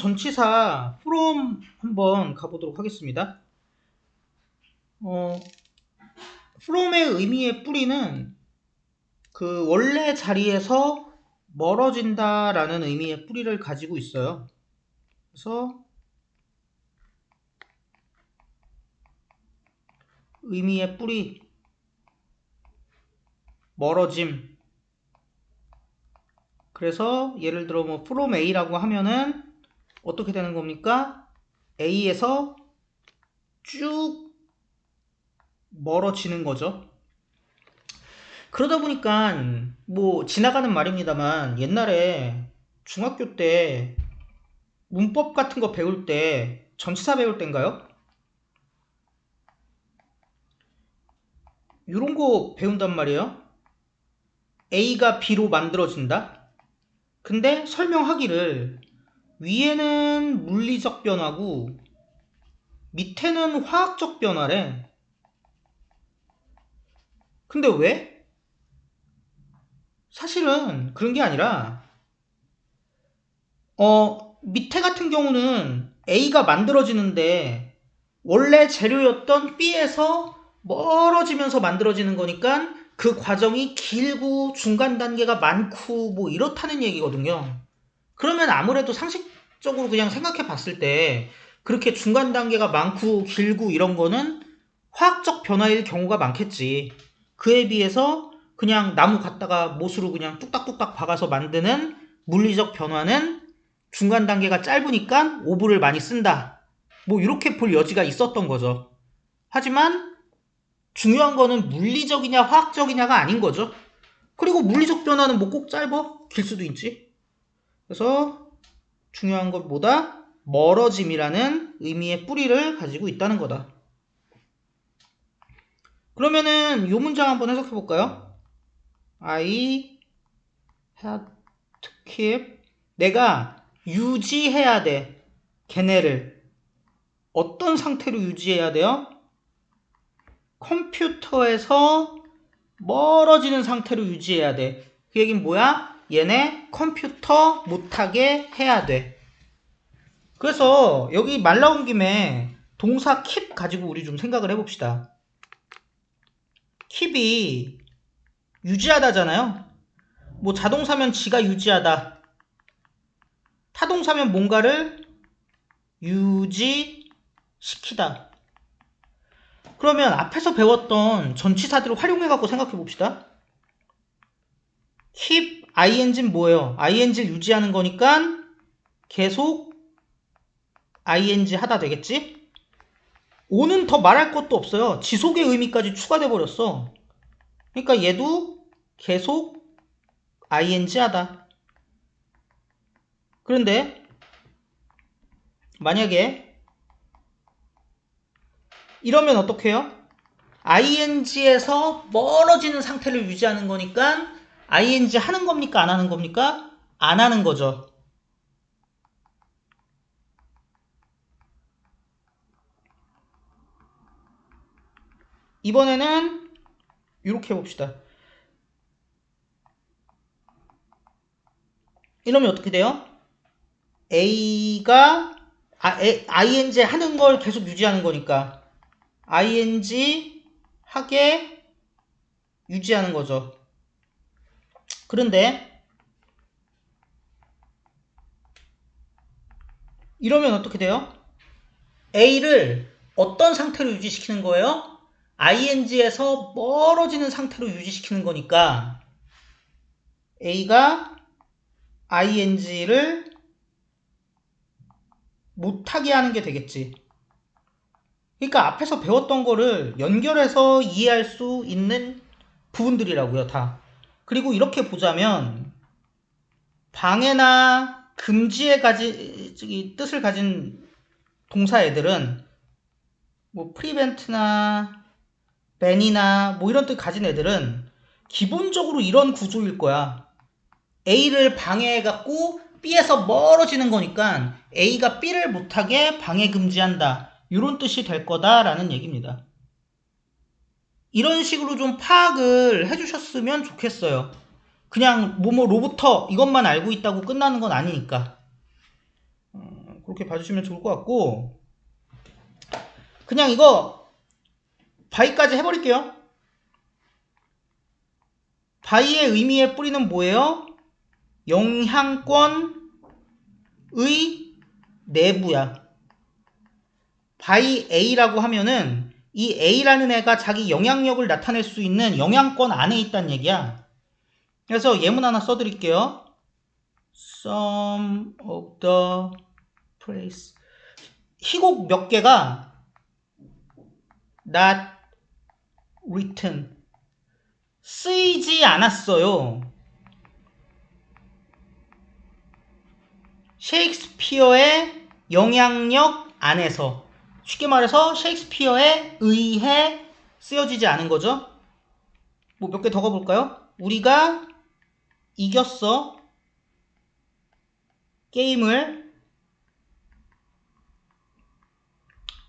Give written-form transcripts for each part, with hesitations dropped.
전치사 from 한번 가보도록 하겠습니다. from의 의미의 뿌리는 그 원래 자리에서 멀어진다 라는 의미의 뿌리를 가지고 있어요. 그래서 의미의 뿌리 멀어짐. 그래서 예를 들어 뭐 from A라고 하면은 어떻게 되는 겁니까? A에서 쭉 멀어지는 거죠. 그러다 보니까 뭐 지나가는 말입니다만 옛날에 중학교 때 문법 같은 거 배울 때 전치사 배울 때인가요? 이런 거 배운단 말이에요. A가 B로 만들어진다. 근데 설명하기를 위에는 물리적 변화고 밑에는 화학적 변화래. 근데 왜? 사실은 그런 게 아니라 밑에 같은 경우는 A가 만들어지는데 원래 재료였던 B에서 멀어지면서 만들어지는 거니까 그 과정이 길고 중간 단계가 많고 뭐 이렇다는 얘기거든요. 그러면 아무래도 상식적으로 그냥 생각해 봤을 때 그렇게 중간 단계가 많고 길고 이런 거는 화학적 변화일 경우가 많겠지. 그에 비해서 그냥 나무 갖다가 못으로 그냥 뚝딱뚝딱 박아서 만드는 물리적 변화는 중간 단계가 짧으니까 오브를 많이 쓴다. 뭐 이렇게 볼 여지가 있었던 거죠. 하지만 중요한 거는 물리적이냐 화학적이냐가 아닌 거죠. 그리고 물리적 변화는 뭐 꼭 짧아? 길 수도 있지. 그래서 중요한 것보다 멀어짐이라는 의미의 뿌리를 가지고 있다는 거다. 그러면은 이 문장 한번 해석해 볼까요? I had to keep. 내가 유지해야 돼. 걔네를 어떤 상태로 유지해야 돼요? 컴퓨터에서 멀어지는 상태로 유지해야 돼. 그 얘기는 뭐야? 얘네 컴퓨터 못하게 해야 돼. 그래서 여기 말 나온 김에 동사 keep 가지고 우리 좀 생각을 해봅시다. keep이 유지하다잖아요. 뭐 자동사면 지가 유지하다. 타동사면 뭔가를 유지시키다. 그러면 앞에서 배웠던 전치사들을 활용해갖고 생각해봅시다. keep ing는 뭐예요? ing를 유지하는 거니까 계속 ing 하다 되겠지? 오는 더 말할 것도 없어요. 지속의 의미까지 추가돼 버렸어. 그러니까 얘도 계속 ing 하다. 그런데 만약에 이러면 어떻게 해요? ing에서 멀어지는 상태를 유지하는 거니까 ing 하는 겁니까? 안 하는 겁니까? 안 하는 거죠. 이번에는 이렇게 해봅시다. 이러면 어떻게 돼요? A가 ing 하는 걸 계속 유지하는 거니까 ing 하게 유지하는 거죠. 그런데 이러면 어떻게 돼요? A를 어떤 상태로 유지시키는 거예요? ing에서 멀어지는 상태로 유지시키는 거니까 A가 ing를 못하게 하는 게 되겠지. 그러니까 앞에서 배웠던 거를 연결해서 이해할 수 있는 부분들이라고요, 다. 그리고 이렇게 보자면 방해나 금지의 뜻을 가진 동사 애들은 뭐 prevent나 ban이나 뭐 이런 뜻 가진 애들은 기본적으로 이런 구조일 거야. A를 방해해갖고 B에서 멀어지는 거니까 A가 B를 못하게 방해 금지한다. 이런 뜻이 될 거다라는 얘기입니다. 이런 식으로 좀 파악을 해주셨으면 좋겠어요. 그냥 뭐뭐 로부터 이것만 알고 있다고 끝나는 건 아니니까. 그렇게 봐주시면 좋을 것 같고, 그냥 이거 바이까지 해버릴게요. 바이의 의미의 뿌리는 뭐예요? 영향권의 내부야. 바이 A라고 하면은 이 A라는 애가 자기 영향력을 나타낼 수 있는 영향권 안에 있다는 얘기야. 그래서 예문 하나 써드릴게요. Some of the place. 희곡 몇 개가 not written. 쓰이지 않았어요. 셰익스피어의 영향력 안에서. 쉽게 말해서 셰익스피어에 의해 쓰여지지 않은 거죠. 뭐 몇 개 더 가볼까요? 우리가 이겼어. 게임을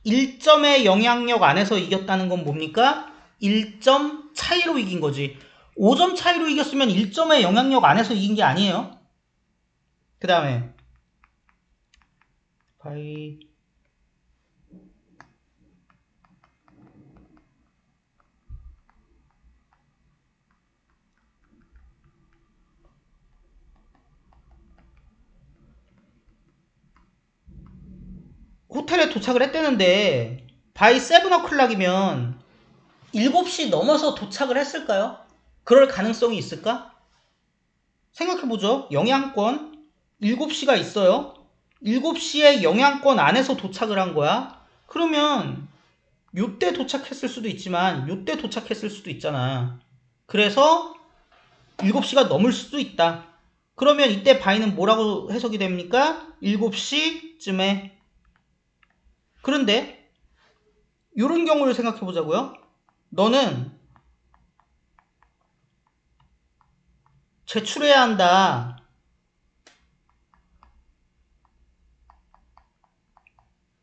1점의 영향력 안에서 이겼다는 건 뭡니까? 1점 차이로 이긴 거지. 5점 차이로 이겼으면 1점의 영향력 안에서 이긴 게 아니에요. 그 다음에 바이 호텔에 도착을 했대는데 바이 7o'clock이면 7시 넘어서 도착을 했을까요? 그럴 가능성이 있을까? 생각해보죠. 영향권 7시가 있어요. 7시에 영향권 안에서 도착을 한 거야. 그러면 요때 도착했을 수도 있지만 요때 도착했을 수도 있잖아. 그래서 7시가 넘을 수도 있다. 그러면 이때 바이는 뭐라고 해석이 됩니까? 7시쯤에. 그런데 요런 경우를 생각해 보자고요. 너는 제출해야 한다.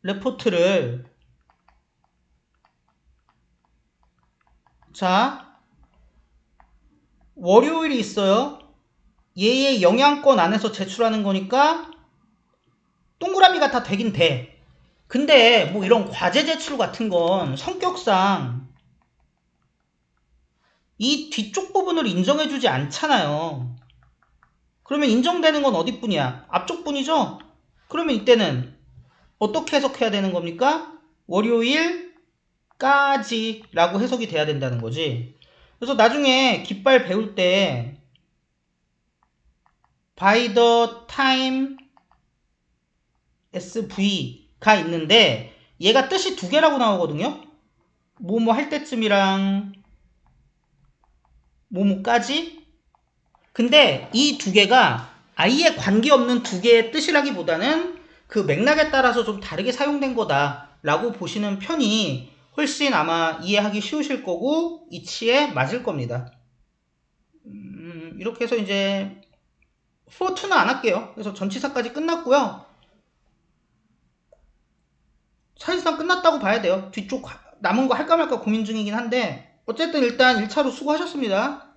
레포트를. 자, 월요일이 있어요. 얘의 영향권 안에서 제출하는 거니까 동그라미가 다 되긴 돼. 근데 뭐 이런 과제 제출 같은 건 성격상 이 뒤쪽 부분을 인정해주지 않잖아요. 그러면 인정되는 건 어디뿐이야? 앞쪽 뿐이죠? 그러면 이때는 어떻게 해석해야 되는 겁니까? 월요일까지 라고 해석이 돼야 된다는 거지. 그래서 나중에 깃발 배울 때 by the time SV가 있는데 얘가 뜻이 두 개라고 나오거든요. 뭐뭐 할 때쯤이랑 뭐뭐까지. 근데 이 두 개가 아예 관계없는 두 개의 뜻이라기보다는 그 맥락에 따라서 좀 다르게 사용된 거다라고 보시는 편이 훨씬 아마 이해하기 쉬우실 거고 이치에 맞을 겁니다. 이렇게 해서 이제 플로2는 안 할게요. 그래서 전치사까지 끝났고요. 사실상 끝났다고 봐야 돼요. 뒤쪽 남은 거 할까 말까 고민 중이긴 한데 어쨌든 일단 1차로 수고하셨습니다.